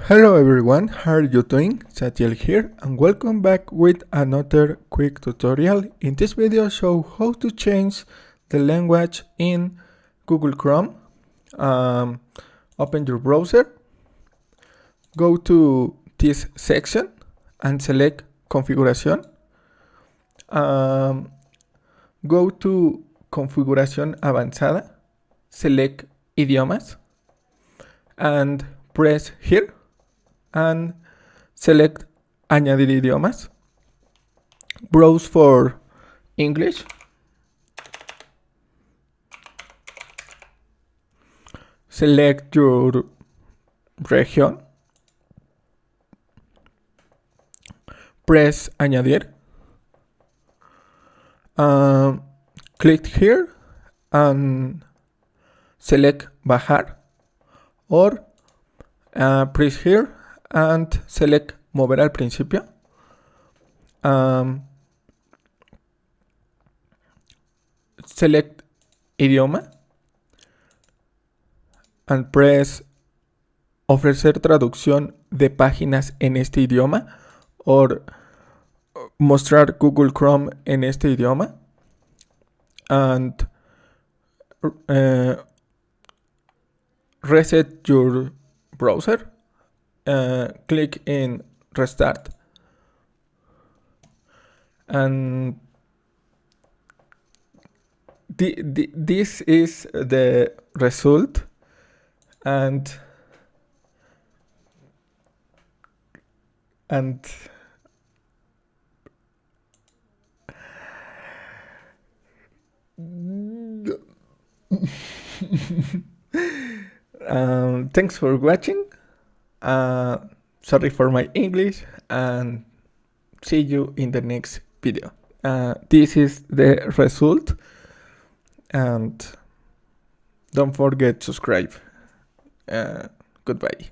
Hello everyone, how are you doing? ᴄᴏ here and welcome back with another quick tutorial. In this video show how to change the language in Google Chrome. Open your browser, go to this section and select configuración. Go to configuración avanzada, select idiomas and press here and select añadir idiomas. Browse for English. Select your región. Press añadir. Click here and select bajar, or press here and select mover al principio. Select idioma and press ofrecer traducción de páginas en este idioma, or mostrar Google Chrome en este idioma, and reset your browser. Click in restart, and this is the result. And thanks for watching. Sorry for my English, and see you in the next video. This is the result, and don't forget to subscribe. Goodbye.